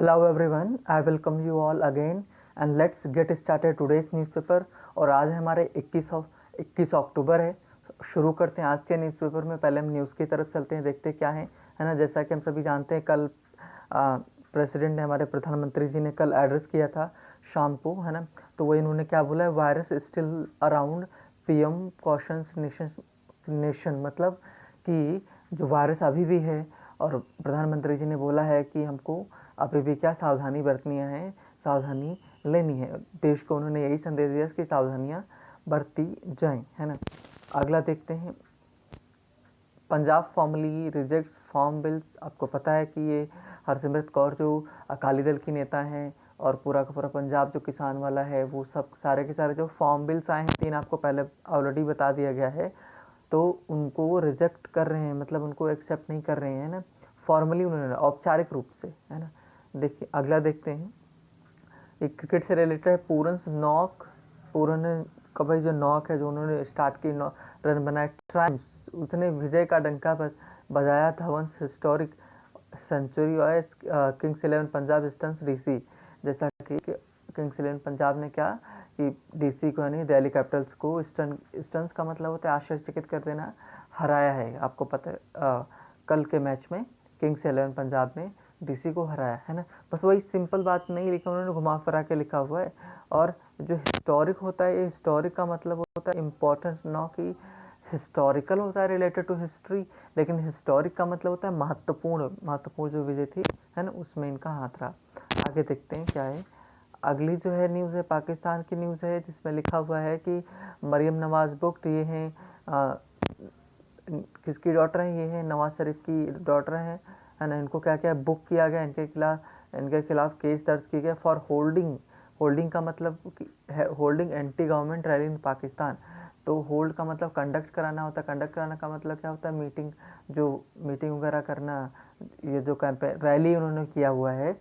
Hello everyone, I welcome you all again and let's get started today's newspaper। और आज हमारे 21 अक्टूबर है। शुरू करते हैं आज के न्यूज़पेपर में। पहले हम न्यूज़ की तरफ चलते हैं, देखते हैं क्या है ना। जैसा कि हम सभी जानते हैं, कल प्रेसिडेंट ने, हमारे प्रधानमंत्री जी ने कल एड्रेस किया था शाम को, है ना। तो वही इन्होंने क्या बोला है, virus still around, PM cautions nation, मतलब कि जो वायरस अभी भी है और प्रधानमंत्री जी ने बोला है कि हमको अभी भी क्या सावधानी बरतनी है, सावधानी लेनी है। देश को उन्होंने यही संदेश दिया कि सावधानियां बरती जाएं, है ना। अगला देखते हैं, Punjab formally rejects farm bills. आपको पता है कि ये हरसिमरत कौर जो अकाली दल की नेता हैं और पूरा का पूरा पंजाब जो किसान वाला है, वो सब सारे के सारे जो फार्म बिल्स आए हैं, 3 आपको पहले ऑलरेडी बता दिया गया है, तो उनको रिजेक्ट कर रहे हैं, मतलब उनको एक्सेप्ट नहीं कर रहे हैं ना, फॉर्मली उन्होंने, औपचारिक रूप से, है ना। देखिए अगला देखते हैं, एक क्रिकेट से रिलेटेड है, पूरन नॉक। पूरन का भाई जो नॉक है, जो उन्होंने स्टार्ट की रन बनाए ट्राइम्स, उसने विजय का डंका बजाया था, वंस हिस्टोरिक सेंचुरी और किंग्स 11 पंजाब ईस्टर्न डीसी। जैसा कि किंग्स 11 पंजाब ने क्या कि डीसी को, यानी दिल्ली कैपिटल्स को, ईस्टर्न्स का मतलब होता है आश्चर्यचकित कर देना, हराया है। आपको पता है कल के मैच में किंग्स 11 पंजाब ने डीसी को हराया, है ना। बस वही सिंपल बात नहीं लिखा उन्होंने, घुमा फिरा के लिखा हुआ है। और जो हिस्टोरिक होता है, ये हिस्टोरिक का मतलब होता है इम्पोर्टेंस, ना कि हिस्टोरिकल होता है रिलेटेड टू हिस्ट्री, लेकिन हिस्टोरिक का मतलब होता है महत्वपूर्ण। महत्वपूर्ण जो विजय थी, है ना, उसमें इनका हाथ रहा। आगे देखते हैं क्या है। अगली जो है न्यूज़ है, पाकिस्तान की न्यूज़ है, जिसमें लिखा हुआ है कि मरियम नवाज बुक्ड। ये हैं किसकी डॉटर है, ये है नवाज शरीफ की डॉटर है ना। इनको क्या क्या बुक किया गया, इनके खिलाफ केस दर्ज किया गया फॉर होल्डिंग का मतलब है होल्डिंग एंटी गवर्नमेंट रैली इन पाकिस्तान। तो होल्ड का मतलब कंडक्ट कराना होता है, कंडक्ट कराना का मतलब क्या होता है, मीटिंग वगैरह करना। ये जो कैंपेन रैली उन्होंने किया हुआ है,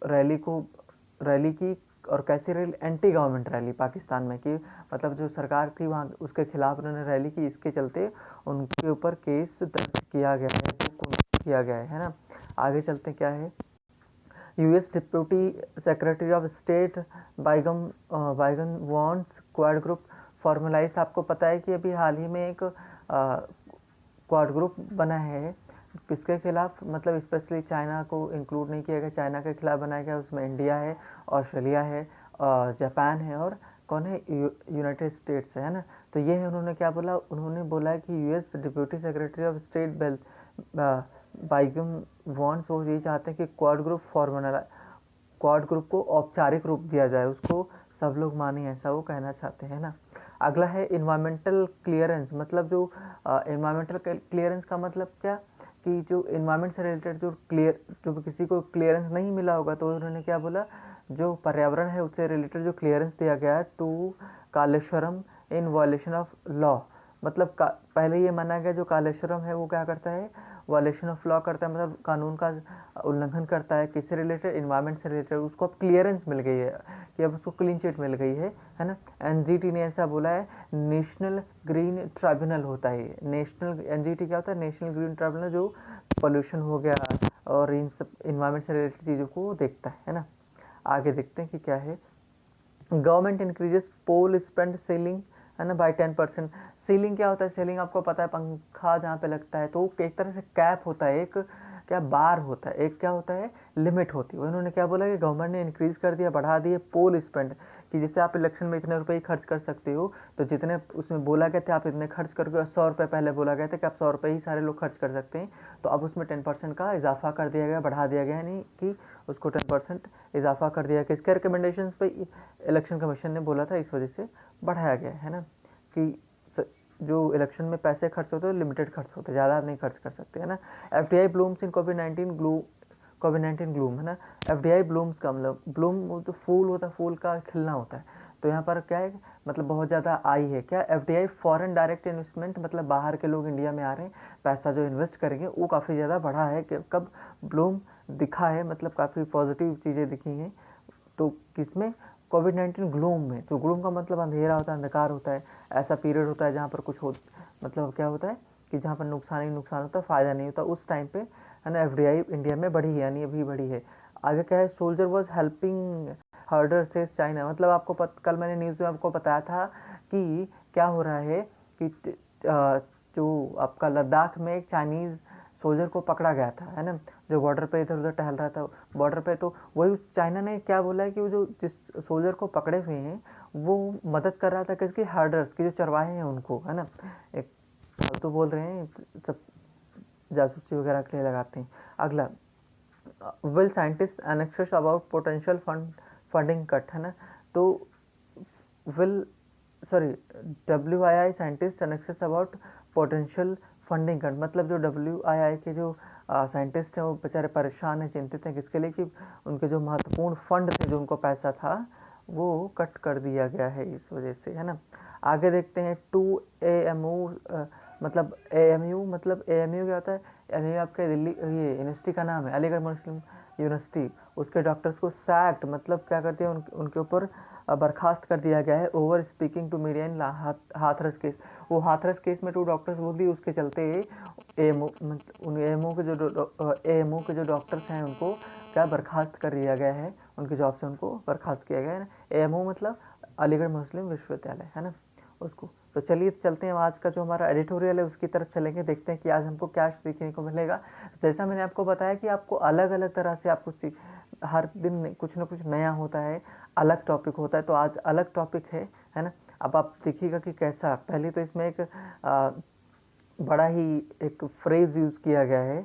रैली की, और कैसी rally, anti government rally Pakistan में की, मतलब जो सरकार थी वहाँ उसके खिलाफ उन्होंने रैली की, इसके चलते उनके ऊपर केस दर्ज किया गया है, किया गया है ना। आगे चलते क्या है, US deputy secretary of state Biegun wants Quad group formalize. आपको पता है कि अभी हाल ही में एक क्वाड ग्रुप बना है, किसके खिलाफ, मतलब स्पेशली चाइना को इंक्लूड नहीं किया गया, चाइना के खिलाफ बनाया गया। उसमें इंडिया है, ऑस्ट्रेलिया है, जापान है, और कौन है, यूनाइटेड स्टेट्स है ना। तो ये है, उन्होंने क्या बोला, उन्होंने बोला कि US deputy secretary of state बाइगम वॉन्स, वो ये चाहते हैं कि क्वाड ग्रुप को औपचारिक रूप दिया जाए, उसको सब लोग माने, ऐसा वो कहना चाहते हैं ना। अगला है इन्वायरमेंटल क्लियरेंस। मतलब जो इन्वायरमेंटल क्लियरेंस का मतलब क्या, कि जो इन्वायरमेंट से रिलेटेड जो किसी को क्लियरेंस नहीं मिला होगा, तो उन्होंने क्या बोला, जो पर्यावरण है उससे रिलेटेड जो क्लियरेंस दिया गया है, तो Kaleshwaram in violation of law. मतलब पहले ये माना गया जो कालेश्वरम है वो क्या करता है, वायलेशन ऑफ लॉ करता है, मतलब कानून का उल्लंघन करता है। किससे रिलेटेड, इन्वायरमेंट से रिलेटेड। उसको अब क्लियरेंस मिल गई है, कि अब उसको क्लीन चिट मिल गई है ना। एनजीटी ने ऐसा बोला है, नेशनल ग्रीन ट्राइब्यूनल होता है। नेशनल एनजीटी क्या होता है, नेशनल ग्रीन ट्राइब्यूनल, जो पोल्यूशन हो गया और इन सब इन्वायरमेंट से रिलेटेड चीज़ों को देखता है ना। आगे देखते हैं कि क्या है, गवर्नमेंट इंक्रीजेस पोल स्पेंड सीलिंग, है ना, बाई 10%। सीलिंग क्या होता है, सीलिंग आपको पता है, पंखा जहाँ पे लगता है, तो एक तरह से कैप होता है, एक क्या बार होता है, एक क्या होता है, लिमिट होती है। उन्होंने क्या बोला कि गवर्नमेंट ने इंक्रीज कर दिया, बढ़ा दिए पोल स्पेंड, कि जैसे आप इलेक्शन में इतने रुपए ही खर्च कर सकते हो, तो जितने उसमें बोला गया था आप इतने खर्च करके, 100 रुपये पहले बोला गया था कि आप 100 रुपये ही सारे लोग खर्च कर सकते हैं, तो अब उसमें 10% का इजाफा कर दिया गया, बढ़ा दिया गया, यानी कि उसको 10% इजाफा कर दिया। किसके रिकमेंडेशन पे, इलेक्शन कमीशन ने बोला था, इस वजह से बढ़ाया गया है ना, कि जो इलेक्शन में पैसे खर्च होते हैं लिमिटेड खर्च होते हैं, ज़्यादा नहीं खर्च कर सकते, है ना। FDI blooms in COVID gloom, है ना। एफडीआई ब्लूम्स का मतलब, ब्लूम जो फूल होता है, फूल का खिलना होता है, तो यहाँ पर क्या है, मतलब बहुत ज़्यादा आई है क्या, एफडीआई फॉरेन डायरेक्ट इन्वेस्टमेंट, मतलब बाहर के लोग इंडिया में आ रहे हैं, पैसा जो इन्वेस्ट करेंगे वो काफ़ी ज़्यादा बढ़ा है। कि कब ब्लूम दिखा है, मतलब काफ़ी पॉजिटिव चीज़ें दिखी हैं। तो किसमें, कोविड-19 ग्लूम में। तो ग्लूम का मतलब अंधेरा होता है, अंधकार होता है, ऐसा पीरियड होता है जहाँ पर मतलब क्या होता है कि जहाँ पर नुकसान ही नुकसान होता है, फ़ायदा नहीं होता, उस टाइम पे, है ना। एफडीआई इंडिया में बढ़ी है, यानी अभी बढ़ी है। आगे क्या है, सोल्जर वॉज हेल्पिंग हर्डर से चाइना, मतलब आपको कल मैंने न्यूज़ में आपको बताया था कि क्या हो रहा है कि जो आपका लद्दाख में एक चाइनीज़ सोल्जर को पकड़ा गया था, है ना, जो बॉर्डर पे इधर उधर टहल रहा था बॉर्डर पे। तो वही चाइना ने क्या बोला है कि वो जो जिस सोल्जर को पकड़े हुए हैं वो मदद कर रहा था किसकी, हर्डर्स की, जो चरवाहे हैं उनको, है ना। एक फालतू बोल रहे हैं सब, जासूसी वगैरह के लिए लगाते हैं। अगला, will scientist anxious about potential funding cut, है ना। तो will sorry WII scientist anxious about potential funding cut, मतलब जो WII के जो साइंटिस्ट हैं वो बेचारे परेशान हैं, चिंतित हैं किसके लिए, कि उनके जो महत्वपूर्ण फंड थे, जो उनको पैसा था वो कट कर दिया गया है इस वजह से, है ना। आगे देखते हैं 2AMU, मतलब AMU, मतलब AMU क्या होता है, AMU आपके दिल्ली ये यूनिवर्सिटी का नाम है, अलीगढ़ मुस्लिम यूनिवर्सिटी। उसके डॉक्टर्स को सैक्ट, मतलब क्या करते हैं, उनके ऊपर बर्खास्त कर दिया गया है, over speaking to media in Hathras case. वो हाथरस केस में 2 डॉक्टर्स बोल दिए, उसके चलते AMO, मतलब उन AMO के जो डॉक्टर्स हैं उनको क्या बर्खास्त कर दिया गया है, उनकी जॉब से उनको बर्खास्त किया गया है ना। AMO मतलब अलीगढ़ मुस्लिम विश्वविद्यालय, है ना, उसको। तो चलिए चलते हैं, आज का जो हमारा एडिटोरियल है उसकी तरफ चलेंगे, देखते हैं कि आज हमको क्या सीखने को मिलेगा। जैसा मैंने आपको बताया कि आपको अलग अलग तरह से आपको हर दिन कुछ ना कुछ नया होता है, अलग टॉपिक होता है, तो आज अलग टॉपिक है ना। अब आप देखिएगा कि कैसा, पहले तो इसमें एक बड़ा ही एक फ्रेज यूज़ किया गया है,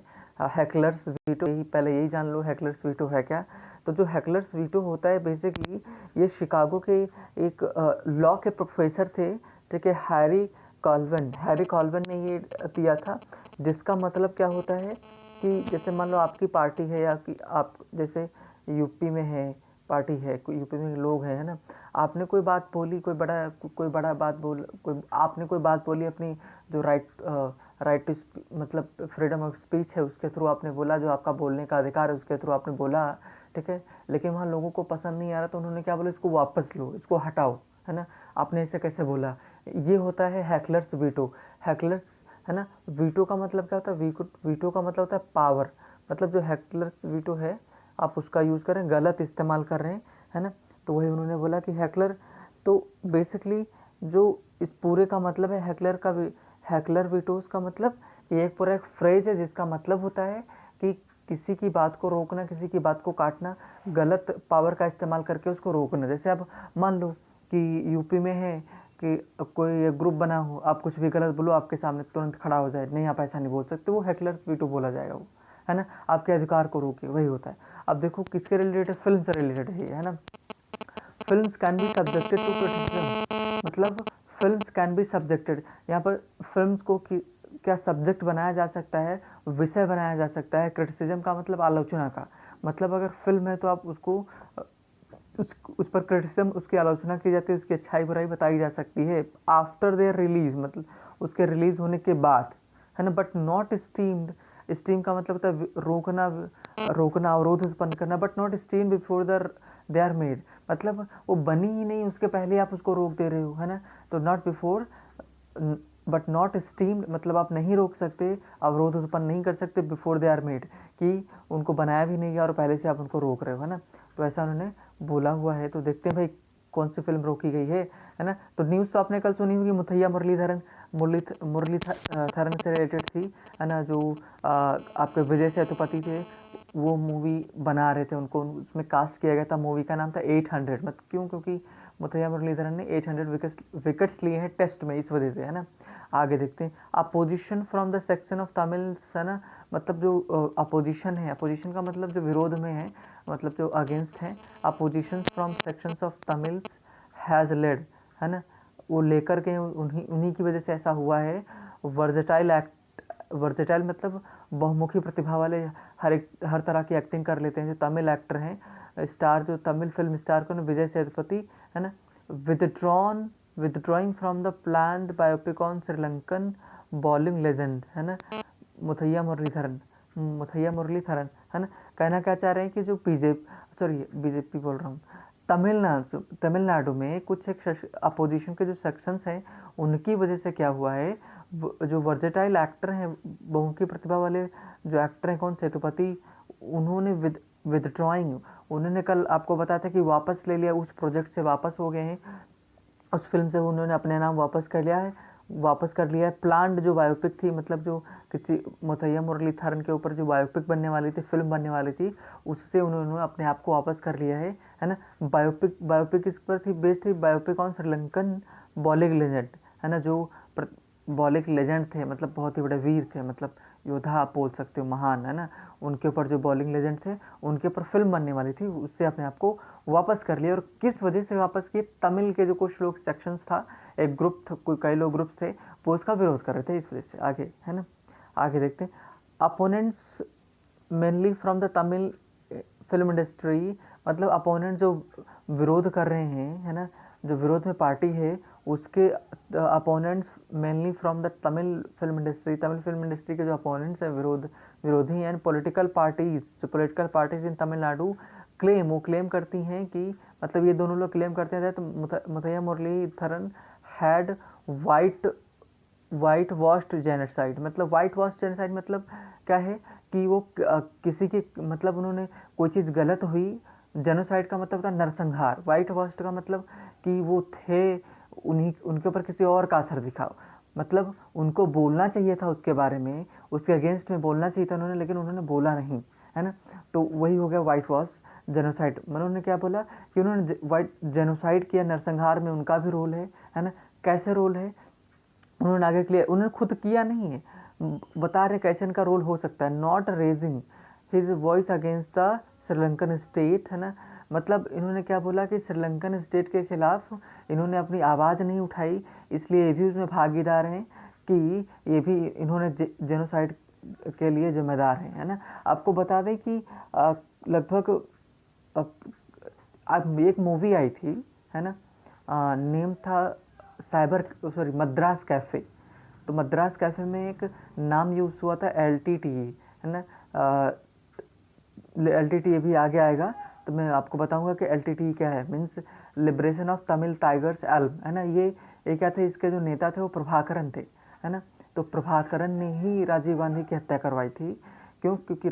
हैकलर्स वीटो। पहले यही जान लो हैकलर्स वीटो है क्या। तो जो हैकलर्स वीटो होता है बेसिकली, ये शिकागो के एक लॉ के प्रोफेसर थे, ठीक है, हैरी कॉल्विन ने ये दिया था, जिसका मतलब क्या होता है कि जैसे मान लो आपकी पार्टी है, या कि आप जैसे यूपी में है, पार्टी है, कोई यूपी में लोग हैं, है ना, आपने कोई बात बोली, कोई बड़ा बात बोल, कोई आपने कोई बात बोली अपनी जो राइट टू मतलब फ्रीडम ऑफ स्पीच है उसके थ्रू आपने बोला, जो आपका बोलने का अधिकार है उसके थ्रू आपने बोला, ठीक है। लेकिन वहाँ लोगों को पसंद नहीं आ रहा, तो उन्होंने क्या बोला, इसको वापस लो, इसको हटाओ, है ना, आपने ऐसे कैसे बोला। ये होता है हैकलर्स वीटो। हैकलर्स, है ना, वीटो का मतलब क्या होता है, वीटो का मतलब होता है पावर, मतलब जो हैकलर्स वीटो है आप उसका यूज़ करें, गलत इस्तेमाल कर रहे हैं, है ना। तो वही उन्होंने बोला कि हैकलर, तो बेसिकली जो इस पूरे का मतलब है हैकलर वीटोस का मतलब ये एक पूरा एक फ्रेज है, जिसका मतलब होता है कि किसी की बात को रोकना, किसी की बात को काटना, गलत पावर का इस्तेमाल करके उसको रोकना। जैसे आप मान लो कि यूपी में है कि कोई ग्रुप बना हो, आप कुछ भी गलत बोलो, आपके सामने तुरंत खड़ा हो जाए, नहीं आप ऐसा नहीं बोल सकते, वो हैकलर्स वीटो बोला जाएगा वो, है ना, आपके अधिकार को रोके, वही होता है। अब देखो किसके रिलेटेड, फिल्म से रिलेटेड है ना। Films can be subjected to criticism, मतलब फिल्म्स कैन बी सब्जेक्टेड, यहाँ पर फिल्म्स को क्या सब्जेक्ट बनाया जा सकता है, विषय बनाया जा सकता है। क्रिटिसिज्म का मतलब आलोचना का, मतलब अगर फिल्म है तो आप उसको उस पर क्रिटिसिज्म, उसकी आलोचना की जाती है, उसकी अच्छाई बुराई बताई जा सकती है आफ्टर देयर रिलीज, मतलब उसके रिलीज होने के बाद, है ना। बट नॉट स्टीम्ड, स्टीम का मतलब होता है रोकना अवरोध उत्पन्न करना, but not steam before they are made, मतलब वो बनी ही नहीं उसके पहले आप उसको रोक दे रहे हो, है ना। तो not before, but not steamed मतलब आप नहीं रोक सकते, अवरोध उत्पन्न नहीं कर सकते बिफोर दे आर मेड, कि उनको बनाया भी नहीं गया और पहले से आप उनको रोक रहे हो, है ना। तो ऐसा उन्होंने बोला हुआ है। तो देखते हैं भाई कौन सी फिल्म रोकी गई है ना। तो न्यूज़ तो आपने कल सुनी होगी, मुथैया मुरलीधरन से रिलेटेड थी, है ना, जो आपके विजय सेतुपति थे, वो मूवी बना रहे थे, उनको उसमें कास्ट किया गया था, मूवी का नाम था 800, मतलब क्यों, क्योंकि मुथैया मुरलीधरन ने 800 विकेट्स लिए हैं टेस्ट में, इस वजह से, है ना। आगे देखते हैं, opposition from the section of Tamils, है ना, मतलब जो अपोजिशन है, अपोजिशन का मतलब जो विरोध में है, मतलब जो अगेंस्ट है, opposition from sections of Tamils has led, है ना, वो लेकर के उन्हीं की वजह से ऐसा हुआ है। वर्सेटाइल मतलब बहुमुखी प्रतिभा वाले, हर तरह की एक्टिंग कर लेते हैं जो तमिल एक्टर हैं, स्टार, जो तमिल फिल्म स्टार को विजय सेतुपति, है ना, withdrawing from the planned biopic on Sri Lankan bowling legend, है ना, मुथैया मुरलीधरन, है ना। कहना क्या चाह रहे हैं कि जो बीजेपी बोल रहा हूँ, तमिलनाडु में कुछ एक अपोजिशन के जो सेक्शंस हैं उनकी वजह से क्या हुआ है, जो वर्सेटाइल एक्टर हैं, बहुमुखी प्रतिभा वाले जो एक्टर हैं, कौन, सेतुपति, उन्होंने विदड्रॉइंग, उन्होंने कल आपको बताया था कि वापस ले लिया, उस प्रोजेक्ट से वापस हो गए हैं, उस फिल्म से उन्होंने अपने नाम वापस कर लिया है, वापस कर लिया है। प्लान्ड जो बायोपिक थी, मतलब जो किसी मुथैया मुरलीधरन के ऊपर जो बायोपिक बनने वाली थी, फिल्म बनने वाली थी, उससे उन्होंने अपने आप को वापस कर लिया है ना। बायोपिक बायोपिक इस पर थी, बेस्ड थी biopic on Sri Lankan Bollywood legend, है ना, जो बॉलीवुड लेजेंड थे, मतलब बहुत ही बड़े वीर थे, मतलब योद्धा आप बोल सकते हो, महान, है ना। उनके ऊपर जो बॉलिंग लेजेंड थे, उनके ऊपर फिल्म बनने वाली थी, उससे अपने आप को वापस कर लिया। और किस वजह से वापस किए? तमिल के जो कुछ लोग सेक्शंस था, एक ग्रुप था, कोई कई लोग ग्रुप्स थे, वो उसका विरोध कर रहे थे, इस वजह से। आगे, है ना, आगे देखते हैं। Opponents mainly from the Tamil film industry, मतलब अपोनेंट जो विरोध कर रहे हैं, है ना, जो विरोध में पार्टी है, उसके opponents mainly from the Tamil film industry, Tamil film industry के जो अपोनेंट्स हैं, विरोधी एंड पॉलिटिकल पार्टीज, जो पॉलिटिकल पार्टीज इन तमिलनाडु वो क्लेम करती हैं कि, मतलब ये दोनों लोग क्लेम करते हैं that Muttiah Muralitharan had white washed genocide. मतलब वाइट वॉश्ड जेनोसाइड मतलब क्या है कि वो किसी की, मतलब उन्होंने कोई चीज़ गलत हुई, जेनोसाइड का मतलब था नरसंहार, वाइट वॉश्ड का मतलब कि वो थे, उन्हीं उनके ऊपर किसी और का असर दिखाओ, मतलब उनको बोलना चाहिए था उसके बारे में, उसके अगेंस्ट में बोलना चाहिए था उन्होंने, लेकिन उन्होंने बोला नहीं, है ना। तो वही हो गया वाइट वॉश जेनोसाइड। उन्होंने क्या बोला कि उन्होंने वाइट जेनोसाइड किया, नरसंहार में उनका भी रोल है ना। कैसे रोल है उन्होंने आगे क्लियर, उन्होंने खुद किया नहीं है, बता रहे कैसे इनका रोल हो सकता है। Not raising his voice against the Sri Lankan state, है ना। मतलब इन्होंने क्या बोला कि श्रीलंकन स्टेट के खिलाफ इन्होंने अपनी आवाज़ नहीं उठाई, इसलिए ये भी उसमें भागीदार हैं कि ये भी इन्होंने जेनोसाइड के लिए जिम्मेदार हैं, है ना। आपको बता दें कि लगभग अब एक मूवी आई थी, है ना, नेम था मद्रास कैफ़े। तो मद्रास कैफ़े में एक नाम यूज़ हुआ था LTT, है ना। LTT ये भी आगे आएगा, तो मैं आपको बताऊंगा कि LTT क्या है। Means liberation of Tamil tigers Elm, है ना। ये क्या थे, इसके जो नेता थे वो प्रभाकरन थे, है ना। तो प्रभाकरन ने ही राजीव गांधी की हत्या करवाई थी। क्यों? क्योंकि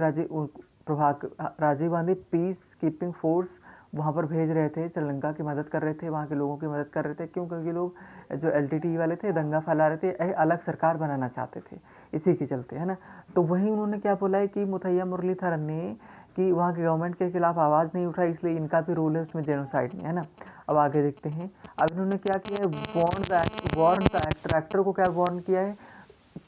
Rajiv Gandhi peace keeping force वहाँ पर भेज रहे थे, श्रीलंका की मदद कर रहे थे, वहाँ के लोगों की मदद कर रहे थे। क्यों? क्योंकि लोग जो LTT वाले थे दंगा फैला रहे थे, अलग सरकार बनाना चाहते थे, इसी के चलते, है ना। तो वही उन्होंने क्या बोला है कि मुथैया मुरलीधरन ने कि वहाँ की गवर्नमेंट के खिलाफ आवाज़ नहीं उठाई, इसलिए इनका भी रोल है उसमें जेनोसाइड में, है ना। अब आगे देखते हैं। अब इन्होंने क्या किया है, वार्न द एक्टर को क्या वार्न किया है,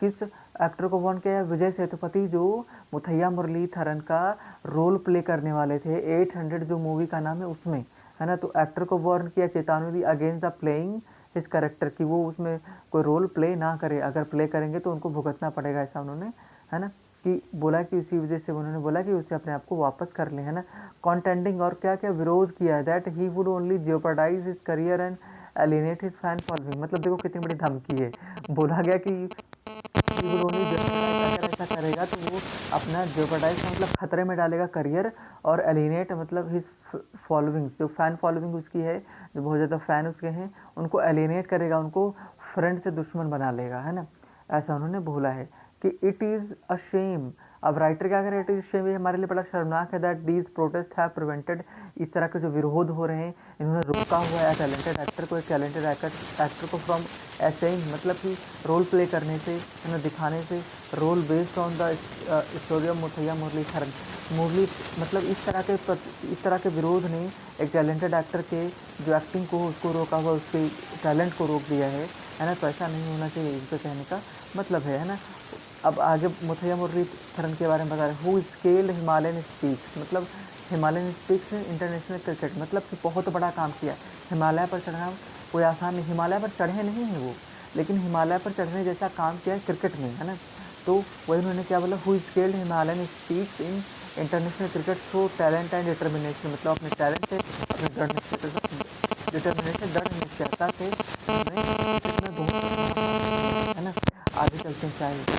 किस एक्टर को वार्न किया है? विजय सेतुपति, जो मुथैया मुरलीधरन का रोल प्ले करने वाले थे 800 जो मूवी का नाम है उसमें, है ना। तो एक्टर को वार्न किया, चेतावनी दी अगेंस्ट द प्लेइंग इस कैरेक्टर की, वो उसमें कोई रोल प्ले ना करे, अगर प्ले करेंगे तो उनको भुगतना पड़ेगा, ऐसा उन्होंने, है ना, कि बोला कि इसी वजह से उन्होंने बोला कि उसे अपने आप को वापस कर ले, है ना। कॉन्टेंडिंग और क्या क्या विरोध किया है, that he would only jeopardise his career and alienate his fan following. मतलब देखो कितनी बड़ी धमकी है, बोला गया कि ओनली अगर ऐसा करेगा तो वो अपना जेओपर्डाइज मतलब खतरे में डालेगा करियर, और एलिनेट मतलब हिज फॉलोइंग, जो फैन फॉलोइंग उसकी है, जो बहुत ज़्यादा फ़ैन उसके हैं, उनको एलिनेट करेगा, उनको फ्रेंड से दुश्मन बना लेगा, है ना। ऐसा उन्होंने बोला है कि इट इज़ अ शेम। अब राइटर क्या करें, इट इज़ शेम, ये हमारे लिए बड़ा शर्मनाक है, that these protest have prevented, इस तरह के जो विरोध हो रहे हैं इन्होंने रोका हुआ है टैलेंटेड एक्टर को, एक टैलेंटेड एक्टर को फ्रॉम ऐसेइंग, मतलब कि रोल प्ले करने से, है ना, दिखाने से, role based on the story of Muttiah Muralitharan. मतलब इस तरह के विरोध ने एक टैलेंटेड एक्टर के जो एक्टिंग को उसको रोका हुआ, उसके टैलेंट को रोक दिया है ना। तो ऐसा नहीं होना चाहिए, इसके कहने का मतलब है ना। अब आगे मुथैया मुरलीधरन के बारे में बता रहे हैं। हु स्केल्ड हिमालयन स्पीक्स, मतलब हिमालयन स्पीक्स इंटरनेशनल क्रिकेट, मतलब कि बहुत बड़ा काम किया। हिमालय पर चढ़ना कोई आसान नहीं, हिमालय पर चढ़े नहीं है वो, लेकिन हिमालय पर चढ़ने जैसा काम किया है क्रिकेट में, है ना। तो वही उन्होंने क्या बोला, who scaled Himalayan speaks in international cricket through talent and determination, मतलब अपने टैलेंट से, अपने डिटर्मिनेशन, दृढ़ निश्चयता से क्रिकेट में बहुत, है ना। आगे चलते हैं चाहे,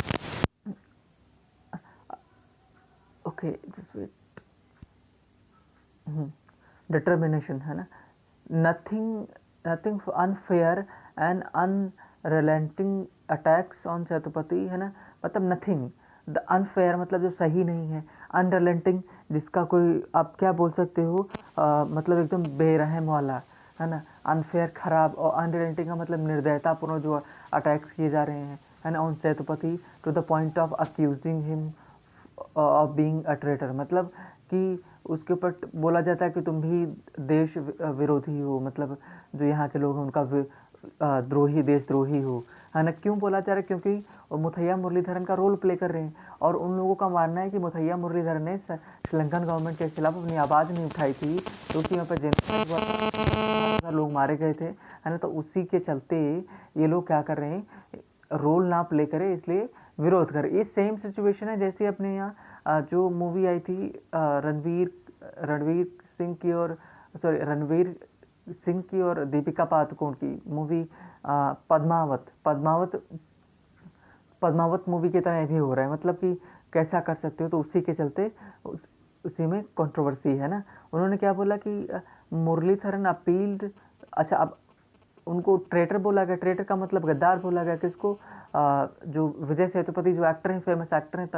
ओके जस्ट वेट, डिटर्मिनेशन, है ना। Nothing nothing unfair and unrelenting attacks on Sethupathi, है ना। मतलब नथिंग द अनफेयर मतलब जो सही नहीं है, अनरिलेंटिंग, जिसका कोई आप क्या बोल सकते हो, मतलब एकदम बेरहम वाला, है ना, अनफेयर, खराब, और अनरिलेंटिंग का मतलब निर्दयतापूर्ण जो अटैक्स किए जा रहे हैं, है ना, उन Sethupathi, to the point of accusing him of being a traitor, मतलब कि उसके ऊपर बोला जाता है कि तुम भी देश विरोधी हो, मतलब जो यहाँ के लोग हैं उनका द्रोही, देशद्रोही हो, है ना। क्यों बोला जा रहा है? क्योंकि वो मुथैया मुरलीधरन का रोल प्ले कर रहे हैं, और उन लोगों का मानना है कि मुथैया मुरलीधरन ने श्रीलंकन गवर्नमेंट के खिलाफ अपनी आवाज़ नहीं उठाई थी, क्योंकि यहाँ पर जेनोसाइड हुआ था, लोग मारे गए थे, है ना। तो उसी के चलते ये लोग क्या कर रहे हैं, रोल ना प्ले करे, इसलिए विरोध करे। ये सेम सिचुएशन है जैसे अपने यहाँ जो मूवी आई थी रणवीर सिंह की और रणवीर सिंह की और दीपिका पादुकोण की मूवी पद्मावत मूवी की तरह भी हो रहा है, मतलब कि कैसा कर सकते हो। तो उसी के चलते उसी में कंट्रोवर्सी है ना। उन्होंने क्या बोला कि मुरलीधरन अपील्ड, अच्छा अब उनको ट्रेटर बोला गया, ट्रेटर का मतलब गद्दार बोला गया किसको, जो विजय सेतुपति जो एक्टर हैं, फेमस एक्टर हैं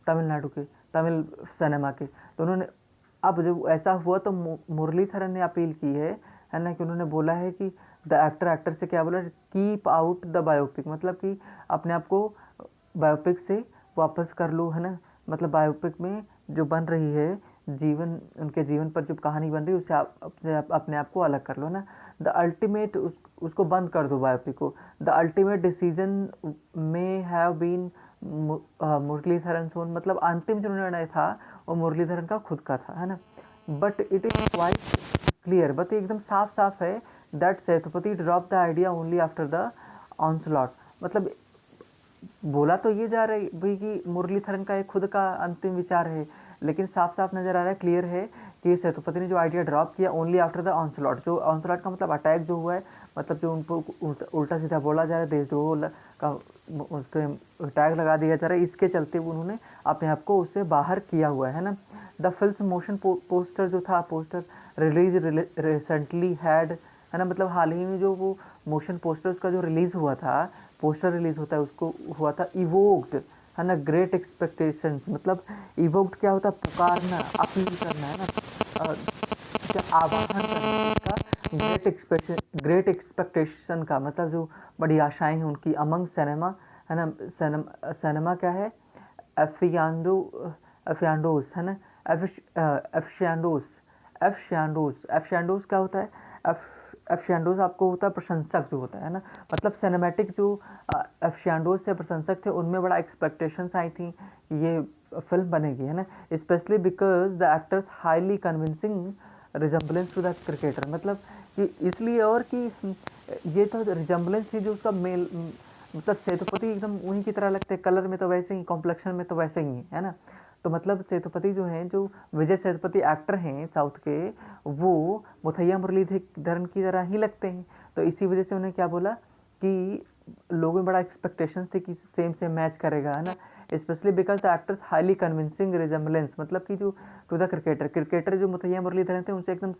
तमिलनाडु के, तमिल सिनेमा के। तो उन्होंने, अब जब ऐसा हुआ तो मुरलीधरन ने अपील की है ना, कि उन्होंने बोला है कि द एक्टर से क्या बोला, कीप आउट द बायोपिक, मतलब कि अपने आप को बायोपिक से वापस कर लो, है ना। मतलब बायोपिक में जो बन रही है, उनके जीवन पर जो कहानी बन रही है, उससे अपने आप को अलग कर लो ना। द अल्टीमेट, उसको बंद कर दो बायोपिक को। द अल्टीमेट डिसीजन में हैव बीन मुरलीधरन सोन, मतलब अंतिम जो निर्णय था वो मुरलीधरन का खुद का था, है ना। But it is quite clear, but एकदम साफ साफ है, that Sethupathi drop the idea only after the onslaught. मतलब बोला तो ये जा रहा है भाई कि मुरलीधरन का एक खुद का अंतिम विचार है, लेकिन साफ साफ नजर आ रहा है, क्लियर है कि सेतुपति ने जो आइडिया ड्रॉप किया ओनली आफ्टर द ऑनस्लॉट। जो ऑनस्लॉट का मतलब अटैक जो हुआ है, मतलब जो उनको उल्टा सीधा बोला जा रहा है, देशद्रोह का उसके टैग लगा दिया जा रहा है, इसके चलते उन्होंने अपने आप को उससे बाहर किया हुआ है ना। द फिल्म मोशन पोस्टर जो था, पोस्टर रिलीज रिसेंटली हैड, है ना, मतलब हाल ही में जो वो मोशन पोस्टर उसका जो रिलीज हुआ था, पोस्टर रिलीज होता है, उसको हुआ था इवोक्ड, है ना, ग्रेट एक्सपेक्टेशंस। मतलब इवोक्ड क्या होता है, पुकारना, अपील करना, है ना, आवाहन करना इसका। ग्रेट एक्सपेक्टेशन का मतलब जो बड़ी आशाएं हैं उनकी, अमंग सिनेमा, है ना। सिनेमा क्या है, एफियांडोस, है ना, एफियांडोस क्या होता है, एफियांडोस आपको होता है प्रशंसक जो होता है ना। मतलब सिनेमैटिक जो एफियांडोस से प्रशंसक थे, उनमें बड़ा एक्सपेक्टेशंस आई थी ये फिल्म बनेगी, है ना। Especially because the actors highly convincing resemblance to the cricketer, मतलब कि इसलिए, और कि ये तो रिजम्बलेंस थी जो उसका मेल, मतलब सेतुपति एकदम उन्हीं की तरह लगते हैं, कलर में तो वैसे ही, कॉम्प्लेक्शन में तो वैसे ही, है ना। तो मतलब सेतुपति जो हैं, जो विजय सेतुपति एक्टर हैं साउथ के, वो मुथैया मुरलीधरन की तरह ही लगते हैं। तो इसी वजह से उन्हें क्या बोला कि लोगों में बड़ा एक्सपेक्टेशंस थे कि सेम सेम मैच करेगा, है ना। Especially because the actors highly convincing resemblance, मतलब कि जो टू द क्रिकेटर जो मुथैया मुरलीधरन थे, उनसे एकदम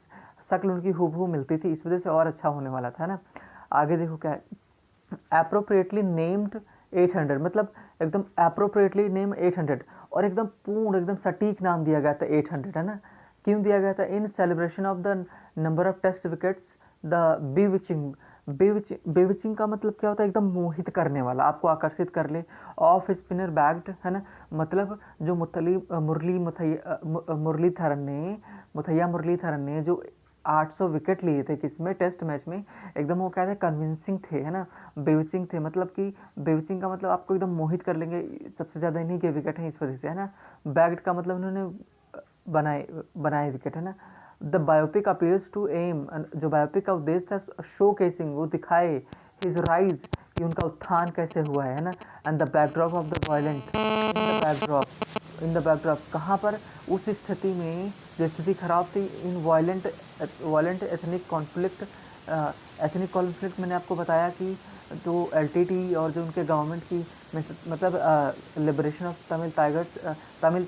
शक्ल उनकी हूबहू मिलती थी, इस वजह से और अच्छा होने वाला था ना। आगे देखो क्या है, अप्रोप्रिएटली नेम्ड 800, मतलब एकदम अप्रोप्रिएटली नेम 800, और एकदम पूर्ण, एकदम सटीक नाम दिया गया था 800, है ना। क्यों दिया गया था, in celebration of the number of test wickets the bewitching का मतलब क्या होता है, एकदम मोहित करने वाला, आपको आकर्षित कर ले। ऑफ स्पिनर बैग्ड, है ना, मतलब जो मुथैया मुरलीधरन ने जो 800 विकेट लिए थे किसमें, टेस्ट मैच में, एकदम वो क्या थे, कन्विंसिंग थे, है ना, बेविचिंग थे, मतलब कि बेविचिंग का मतलब आपको एकदम मोहित कर लेंगे, सबसे ज़्यादा इन्हीं के विकेट हैं, इस वजह से, है ना। बैग्ड का मतलब उन्होंने बनाए विकेट, है ना। The biopic appears to aim, जो बायोपिक का उद्देश्य था, शो केसिंग, वो दिखाए हिज राइज, कि उनका उत्थान कैसे हुआ है ना। And the backdrop of the violent, in the backdrop कहाँ पर, उस स्थिति में जो स्थिति खराब थी, इन वायलेंट एथनिक कॉन्फ्लिक्ट मैंने आपको बताया कि जो एलटीटी और जो उनके गवर्नमेंट की, मतलब liberation of Tamil tigers, Tamil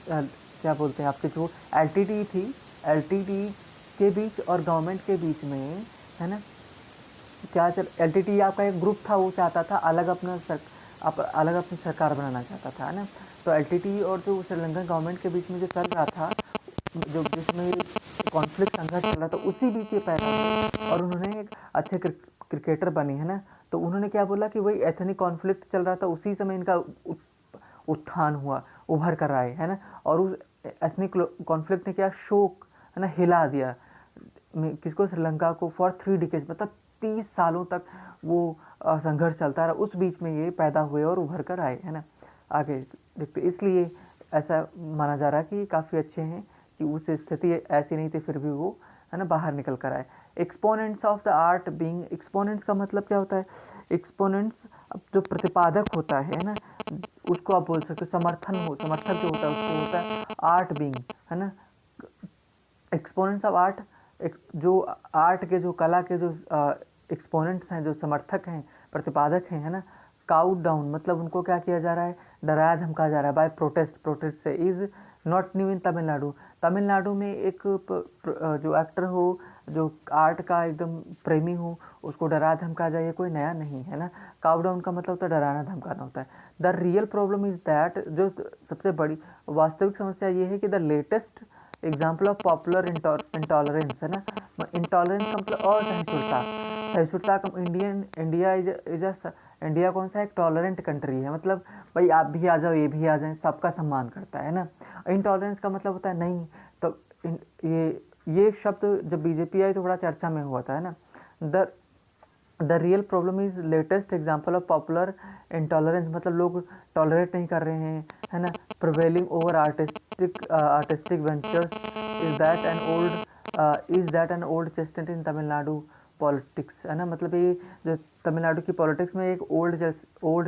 क्या बोलते हैं आपके, जो एलटीटी थी, एलटीटी के बीच और गवर्नमेंट के बीच में, है ना, क्या चल, एलटीटी आपका एक ग्रुप था, वो चाहता था अलग अपना अलग अपनी सरकार बनाना चाहता था, है ना। तो एलटीटी और जो श्रीलंकन गवर्नमेंट के बीच में जो चल रहा था, जो जिसमें कॉन्फ्लिक्ट संघर्ष चल रहा था, उसी बीच ये पैदा हुए और उन्होंने एक अच्छे क्रिकेटर बने, है ना। तो उन्होंने क्या बोला कि वही एथनिक कॉन्फ्लिक्ट चल रहा था, उसी समय इनका उत्थान हुआ, उभर कर आए, है ना। और उस एथनिक कॉन्फ्लिक्ट ने क्या शोक, है ना, हिला दिया किसको, श्रीलंका को फॉर 3 डिकेड्स, मतलब 30 सालों तक वो संघर्ष चलता रहा। उस बीच में ये पैदा हुए और उभर कर आए, है ना। आगे देखते, इसलिए ऐसा माना जा रहा है कि काफ़ी अच्छे हैं कि उस स्थिति ऐसी नहीं थी फिर भी वो, है ना, बाहर निकल कर आए। Exponents of the art being, exponents का मतलब क्या होता है, एक्सपोनेंट्स जो प्रतिपादक होता है ना, उसको आप बोल सकते हो समर्थक जो होता है उसको होता है आर्ट बीइंग, है ना। एक्सपोनेंट्स ऑफ आर्ट, जो आर्ट के, जो कला के जो एक्सपोनेंट्स हैं, जो समर्थक हैं, प्रतिपादक हैं, है ना। काउट डाउन मतलब उनको क्या किया जा रहा है, डराया धमकाया जा रहा है बाय प्रोटेस्ट से। Is not new in Tamil Nadu, Tamil Nadu में एक जो एक्टर हो, जो आर्ट का एकदम प्रेमी हो, उसको डरा धमकाया जाए, ये कोई नया नहीं है ना। काउ डाउन का मतलब होता है डराना धमकाना होता है। The real problem is that, जो सबसे बड़ी वास्तविक समस्या ये है कि the latest example of popular intolerance, है ना। इंटॉलरेंस का मतलब असहिष्णुता, सहिष्णुता का इंडिया कौन सा एक टॉलरेंट कंट्री है, मतलब भाई आप भी आ जाओ, ये भी आ जाए, सबका सम्मान करता है ना। इंटॉलरेंस का मतलब होता है नहीं। तो ये शब्द जब बीजेपी आई तो बड़ा चर्चा में हुआ था, है ना। The real problem is latest example of popular intolerance, मतलब लोग टॉलरेट नहीं कर रहे हैं, है ना। Prevailing over artistic ventures is that an old chestnut in Tamil Nadu politics, है ना। मतलब ये जो तमिलनाडु की पॉलिटिक्स में एक ओल्ड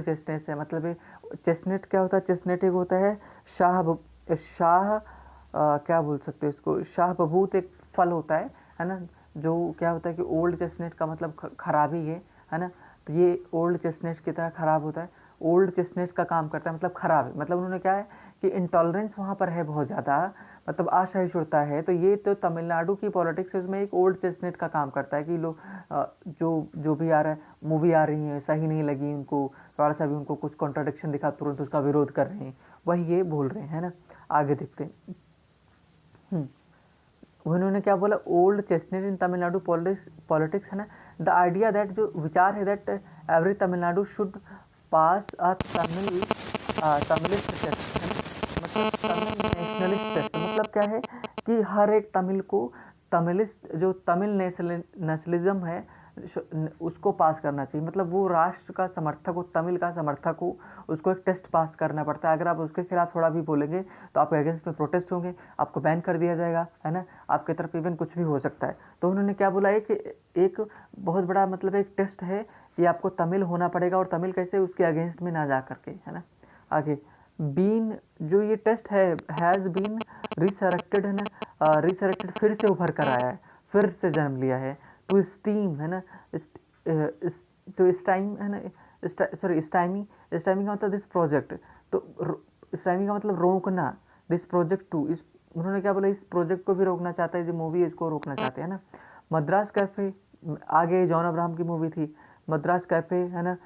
चेस्टनेट है। मतलब ये चेस्टनट क्या होता है, चेस्टनट एक होता है शाह क्या बोल सकते हैं इसको, शाह बबूत एक फल होता है ना। जो क्या होता है कि ओल्ड चेस्टनट का मतलब खराबी है ना। तो ये ओल्ड चेस्टनट की तरह खराब होता है, ओल्ड चेस्टनट का काम करता है, मतलब खराब है। मतलब उन्होंने क्या है कि इंटॉलरेंस वहाँ पर है बहुत ज़्यादा, मतलब असहिष्णुता है। तो ये तो तमिलनाडु की पॉलिटिक्स में एक ओल्ड चेस्टनट का काम करता है कि लोग जो भी आ रहा है, मूवी आ रही है सही नहीं लगी उनको, थोड़ा सा भी उनको कुछ कॉन्ट्राडिक्शन दिखा तुरंत उसका विरोध कर रहे हैं, वही ये बोल रहे हैं, है ना। आगे देखते हैं। उन्होंने क्या बोला, old chestnut in Tamil Nadu politics, है ना। द आइडिया दैट, जो विचार है that every Tamil Nadu should pass a Tamilist test, है ना। मतलब तमिल नेशनलिस्ट टेस्ट, मतलब क्या है कि हर एक तमिल को तमिलिस्ट, जो तमिल नेशनलिज्म है उसको पास करना चाहिए। मतलब वो राष्ट्र का समर्थक हो, तमिल का समर्थक हो, उसको एक टेस्ट पास करना पड़ता है। अगर आप उसके खिलाफ थोड़ा भी बोलेंगे तो आपके अगेंस्ट में प्रोटेस्ट होंगे, आपको बैन कर दिया जाएगा, है ना। आपकी तरफ इवन कुछ भी हो सकता है। तो उन्होंने क्या बोला, एक बहुत बड़ा मतलब एक टेस्ट है कि आपको तमिल होना पड़ेगा, और तमिल कैसे, उसके अगेंस्ट में ना जा करके, है ना। आगे बीन, जो ये टेस्ट है, हैज़ बीन रिसरेक्टेड, है ना। रिसरेक्टेड फिर से उभर कर आया है, फिर से जन्म लिया है। टू स्टीम, है ना, टू स्टाइम, है ना, सॉरी स्टाइमी का मतलब दिस प्रोजेक्ट। तो स्टाइमी का मतलब रोकना, दिस प्रोजेक्ट टू, इस उन्होंने क्या बोला, इस प्रोजेक्ट को भी रोकना चाहता है, जो मूवी है इसको रोकना चाहते हैं ना। मद्रास कैफे, आगे जॉन अब्राहम की मूवी थी मद्रास कैफे, है ना।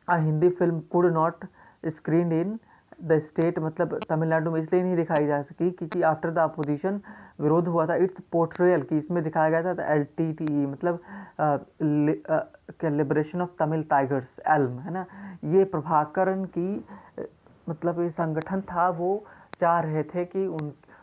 Hindi film could not screen in the state, मतलब तमिलनाडु में इसलिए नहीं दिखाई जा सकी क्योंकि आफ्टर द अपोजिशन, विरोध हुआ था, इट्स पोर्ट्रेयल, कि इसमें दिखाया गया था LTTE, मतलब क्या, liberation of Tamil tigers, Elm, है ना। ये प्रभाकरण की मतलब ये संगठन था, वो चाह रहे थे कि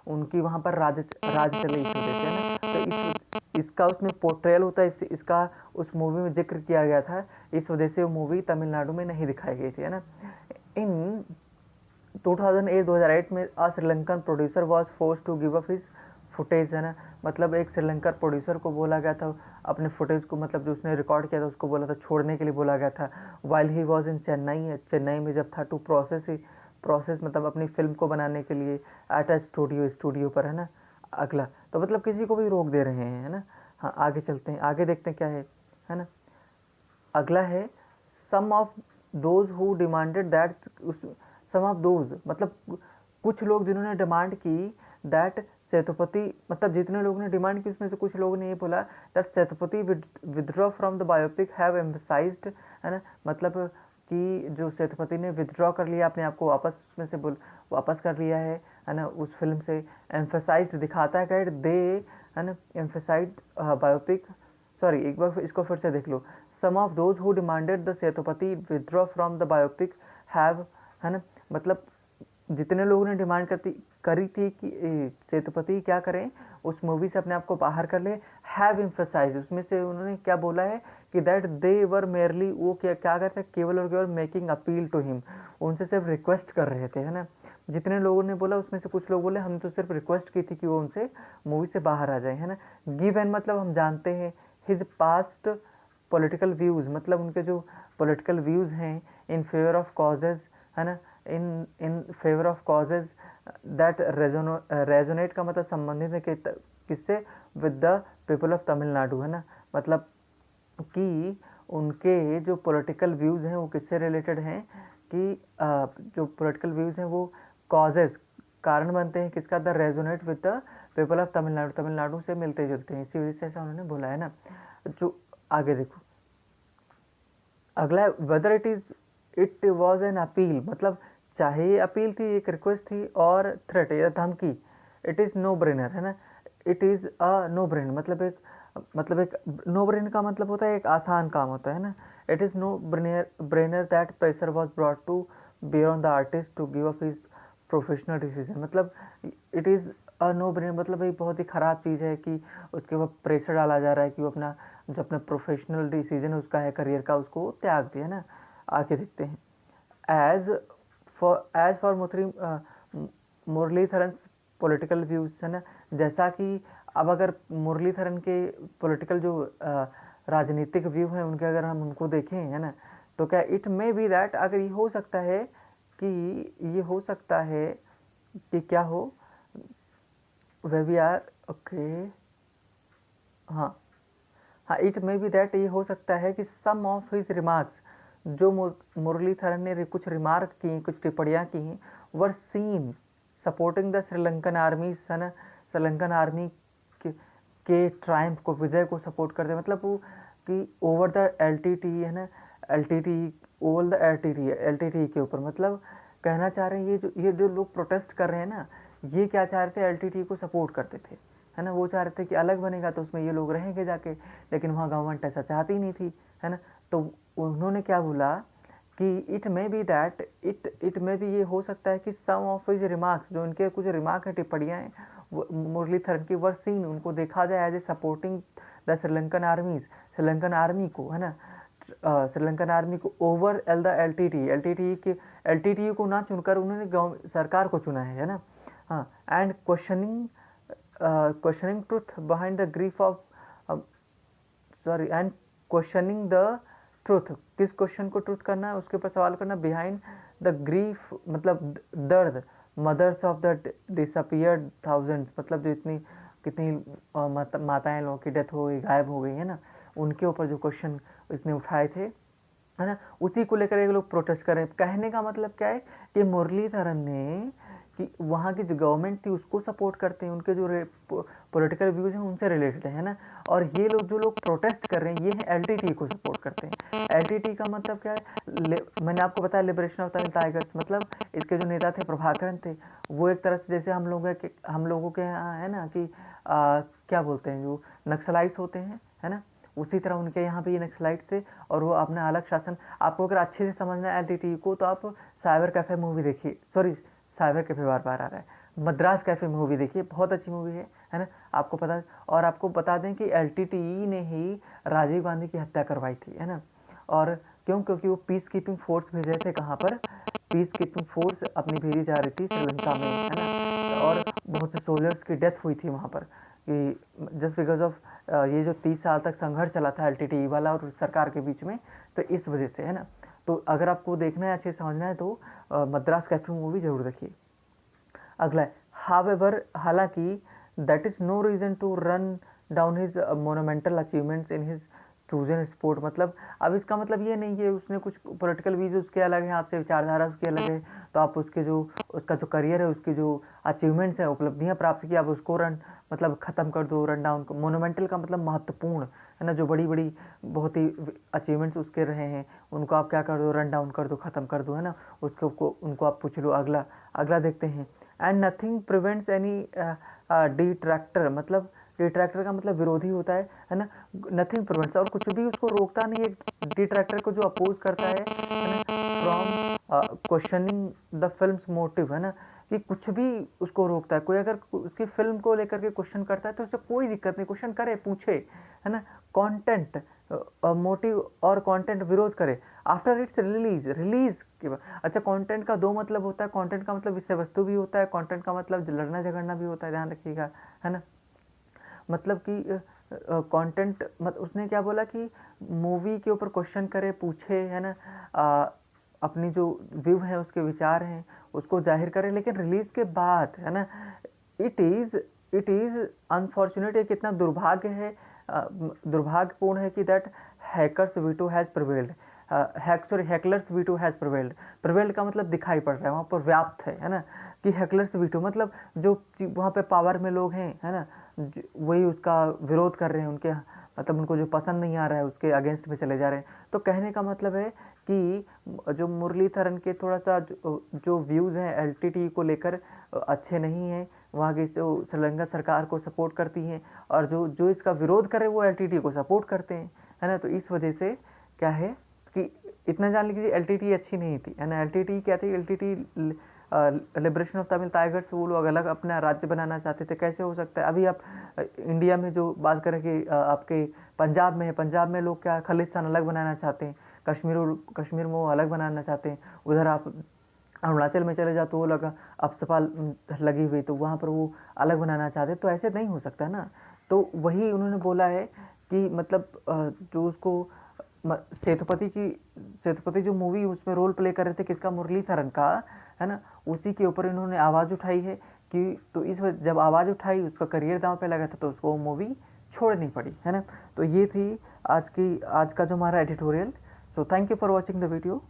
उनकी वहाँ पर राज चले इस वजह से, है ना। तो इसका उसमें पोर्ट्रेयल होता है, इसका उस मूवी में जिक्र किया गया था, इस वजह से वो मूवी तमिलनाडु में नहीं दिखाई गई थी, है ना। इन 2008 में a Sri Lankan producer was force to give up his footage, है ना। मतलब एक श्रीलंकर प्रोड्यूसर को बोला गया था अपने फुटेज को, मतलब जो उसने रिकॉर्ड किया था उसको बोला था छोड़ने के लिए बोला गया था। While he was in Chennai में जब था, टू प्रोसेस मतलब अपनी फिल्म को बनाने के लिए एट अ स्टूडियो पर, है ना। अगला तो मतलब किसी को भी रोक दे रहे हैं, है ना। हाँ आगे चलते हैं, आगे देखते हैं क्या है ना। अगला है some of those who demanded that, some of those मतलब कुछ लोग जिन्होंने डिमांड की दैट सेतुपति, मतलब जितने लोगों ने डिमांड की उसमें से कुछ लोगों ने ये बोला that Sethupathi withdraw from the biopic have emphasised, है ना। मतलब कि जो सेतुपति ने विथड्रॉ कर लिया अपने आप को, वापस उसमें से वापस कर लिया है ना, उस फिल्म से एम्फेसाइज दिखाता है कि दे, है ना, एम्फेसाइज बायोपिक, सॉरी एक बार इसको फिर से देख लो। Some of those who demanded the Sethupathi withdraw from the biopic have, है ना, मतलब जितने लोगों ने डिमांड करी थी कि सेतुपति क्या करें, उस मूवी से अपने आप को बाहर कर ले, हैव एम्फेसाइज, उसमें से उन्होंने क्या बोला है कि दैट दे वर मेयरली, वो क्या करते हैं, केवल और केवल मेकिंग अपील टू हिम, उनसे सिर्फ रिक्वेस्ट कर रहे थे, है ना। जितने लोगों ने बोला उसमें से कुछ लोग बोले हम तो सिर्फ रिक्वेस्ट की थी कि वो उनसे मूवी से बाहर आ जाए, है ना। गिवन मतलब हम जानते हैं हिज पास्ट पॉलिटिकल व्यूज़, मतलब उनके जो पॉलिटिकल व्यूज़ हैं इन फेवर ऑफ कॉजेज़, है ना, in favour of causes that resonate का मतलब संबंधित है किससे, with the people of Tamil Nadu, है ना, मतलब कि उनके जो पॉलिटिकल व्यूज़ हैं वो किससे रिलेटेड हैं, कि जो पॉलिटिकल व्यूज़ हैं वो कॉजेज़, कारण बनते हैं किसका, the resonate with the people of Tamil Nadu, Tamil Nadu से मिलते जुलते हैं, इसी वजह से ऐसा उन्होंने बोला है ना। जो आगे देखो अगला, whether it was an appeal, मतलब चाहे ये अपील थी, एक रिक्वेस्ट थी, और थ्रेट या धमकी, इट इज़ नो ब्रेनर, है ना, it is a no brainer, मतलब एक नो ब्रेनर का मतलब होता है एक आसान काम होता है ना। It is no brainer that pressure was brought to bear on the artist to give up his professional decision, मतलब it is a no brainer, मतलब ये बहुत ही ख़राब चीज़ है कि उसके ऊपर प्रेशर डाला जा रहा है कि वो अपना जो अपना प्रोफेशनल डिसीजन उसका है करियर का, उसको त्याग दिया ना। आगे देखते हैं, as for Muralitharan political views, है ना, जैसा कि अब अगर मुरलीधरन के पॉलिटिकल जो राजनीतिक व्यू हैं उनके अगर हम उनको देखें, है ना, तो क्या इट मे बी दैट, अगर ये हो सकता है कि ये हो सकता है कि क्या हो, वे वी आर ओके, हाँ हाँ, इट मे बी दैट, ये हो सकता है कि सम ऑफ हिज रिमार्क्स, जो मुरलीधरन ने कुछ रिमार्क की, कुछ टिप्पणियाँ की, were seen supporting the Sri Lankan army, है ना, श्रीलंकन आर्मी के ट्रायम्फ को, विजय को सपोर्ट करते, मतलब वो कि ओवर द LTT, है ना, LTT, ओवर द LTT के ऊपर, मतलब कहना चाह रहे हैं ये जो लोग प्रोटेस्ट कर रहे हैं ना, ये क्या चाह रहे थे, LTT को सपोर्ट करते थे, है ना, वो चाह रहे थे कि अलग बनेगा तो उसमें ये लोग रहेंगे जाके, लेकिन वहाँ गवर्नमेंट ऐसा चाहती नहीं थी, है ना। तो उन्होंने क्या बोला कि it may be that, it may be, ये हो सकता है कि सम ऑफ हिज रिमार्क्स, जो इनके कुछ रिमार्क है, टिप्पणियाँ हैं मुरलीधरन की, वर सीन, उनको देखा जाए as a supporting the Sri Lankan armies, Sri Lankan army को, है ना, श्रीलंकन आर्मी को ओवर द LTT को ना चुनकर उन्होंने सरकार को चुना है ना। हाँ, and questioning truth behind the grief of, sorry, and questioning the truth, किस क्वेश्चन को ट्रुथ करना है, उसके ऊपर सवाल करना, बिहाइंड द ग्रीफ मतलब दर्द, mothers of the disappeared thousands, मतलब जो इतनी कितनी माताएं लोगों की डेथ हो गई, गायब हो गई, है ना, उनके ऊपर जो क्वेश्चन इसने उठाए थे, है ना, उसी को लेकर ये लोग प्रोटेस्ट कर रहे हैं। कहने का मतलब क्या है कि मुरलीधरन ने कि वहाँ की जो गवर्नमेंट थी उसको सपोर्ट करते हैं, उनके जो पॉलिटिकल व्यूज़ हैं उनसे रिलेटेड है ना, और ये लोग जो लोग प्रोटेस्ट कर रहे हैं ये है LTT को सपोर्ट करते हैं। LTT का मतलब क्या है, मैंने आपको बताया लिबरेशन ऑफ तमिल टाइगर्स, मतलब इसके जो नेता थे प्रभाकरन थे, वो एक तरह से जैसे हम लोगों के यहाँ है ना कि क्या बोलते हैं जो नक्सलाइट्स होते हैं, है ना, उसी तरह उनके यहाँ भी ये नक्सलाइट्स थे, और वो अपना अलग शासन, आपको अगर अच्छे से समझना है LTT को तो आप साइबर कैफे मूवी देखिए, सॉरी साइबर कैफे बार बार आ रहा है, मद्रास कैफे मूवी देखिए, बहुत अच्छी मूवी है ना, आपको पता। और आपको बता दें कि LTT ने ही राजीव गांधी की हत्या करवाई थी, है ना, और क्यों, क्योंकि वो पीस कीपिंग फोर्स भेजे थे, कहाँ पर, पीस कीपिंग फोर्स अपनी भेजी जा रही थी श्रीलंका में, है ना, और बहुत से सोल्जर्स की डेथ हुई थी वहाँ पर, कि जस्ट बिकॉज ऑफ ये जो 30 साल तक संघर्ष चला था LTT वाला और सरकार के बीच में, तो इस वजह से, है ना। तो अगर आपको देखना है, अच्छे से समझना है तो मद्रास कैफे मूवी जरूर देखिए। अगला है, हावेवर, हालांकि that is no reason to run down his monumental achievements in his chosen sport, मतलब अब इसका मतलब ये नहीं है उसने कुछ पॉलिटिकल व्यूज उसके अलग हैं आपसे, विचारधारा उसकी अलग है, तो आप उसका जो करियर है, उसकी जो अचीवमेंट्स हैं, उपलब्धियां प्राप्त की, आप उसको मतलब ख़त्म कर दो, रन डाउन। मोनूमेंटल का मतलब महत्वपूर्ण, है ना, जो बड़ी बड़ी बहुत ही अचीवमेंट्स उसके रहे हैं उनको आप क्या कर दो, रन डाउन कर दो, ख़त्म कर दो, है ना, उसको उनको आप पूछ लो। अगला अगला देखते हैं, एंड नथिंग प्रिवेंट्स एनी डिट्रैक्टर, मतलब डिट्रैक्टर का मतलब विरोधी होता है ना, नथिंग प्रिवेंट्स, और कुछ भी उसको रोकता नहीं है डिट्रैक्टर को, जो अपोज करता है ना, from questioning the films motive, है ना, कि कुछ भी उसको रोकता है। कोई अगर उसकी फिल्म को लेकर के क्वेश्चन करता है तो उससे कोई दिक्कत नहीं, क्वेश्चन करे, पूछे, है ना, कंटेंट मोटिव और कंटेंट विरोध करे आफ्टर इट्स रिलीज, रिलीज के बाद। अच्छा, कंटेंट का दो मतलब होता है, कंटेंट का मतलब विषय वस्तु भी होता है, कंटेंट का मतलब लड़ना झगड़ना भी होता है, ध्यान रखिएगा, है ना। मतलब कि कंटेंट उसने क्या बोला कि मूवी के ऊपर क्वेश्चन करे, पूछे, है ना, अपनी जो व्यू है, उसके विचार हैं, उसको जाहिर करे, लेकिन रिलीज के बाद, है ना, इट इज़ अनफॉर्चुनेट, एक इतना दुर्भाग्य है, दुर्भाग्यपूर्ण है कि that hackers veto has prevailed, hecklers veto has prevailed. Prevailed का मतलब दिखाई पड़ रहा है, वहाँ पर व्याप्त है ना, कि हैकलर्स वीटो मतलब जो वहाँ पे पावर में लोग हैं, है ना, वही उसका विरोध कर रहे हैं, उनके मतलब उनको जो पसंद नहीं आ रहा है उसके अगेंस्ट में चले जा रहे हैं। तो कहने का मतलब है कि जो मुरलीधरन के थोड़ा सा जो व्यूज़ हैं एलटीटी को लेकर अच्छे नहीं हैं, वहाँ की जो श्रीलंका सरकार को सपोर्ट करती हैं, और जो जो इसका विरोध करे वो एलटीटी को सपोर्ट करते हैं, है ना। तो इस वजह से क्या है कि इतना जान लीजिए एलटीटी अच्छी नहीं थी, है ना। एलटीटी क्या थी, LTT liberation of Tamil tigers, वो लोग अलग अपना राज्य बनाना चाहते थे। कैसे हो सकता है, अभी आप इंडिया में जो बात करें कि आपके पंजाब में है, पंजाब में लोग क्या खालिस्तान अलग बनाना चाहते हैं, कश्मीर में वो अलग बनाना चाहते हैं। उधर आप अरुणाचल में चले जाओ तो वो लगा अफसपा लगी हुई, तो वहाँ पर वो अलग बनाना चाहते, तो ऐसे नहीं हो सकता ना। तो वही उन्होंने बोला है कि मतलब जो उसको सेतुपति जो मूवी उसमें रोल प्ले कर रहे थे किसका, मुरलीधरन का, है ना, उसी के ऊपर इन्होंने आवाज़ उठाई है कि तो इस वजह जब आवाज़ उठाई उसका करियर दांव पे लगा था तो उसको वो मूवी छोड़नी पड़ी, है ना। तो ये थी आज का जो हमारा editorial. So thank you for watching the video.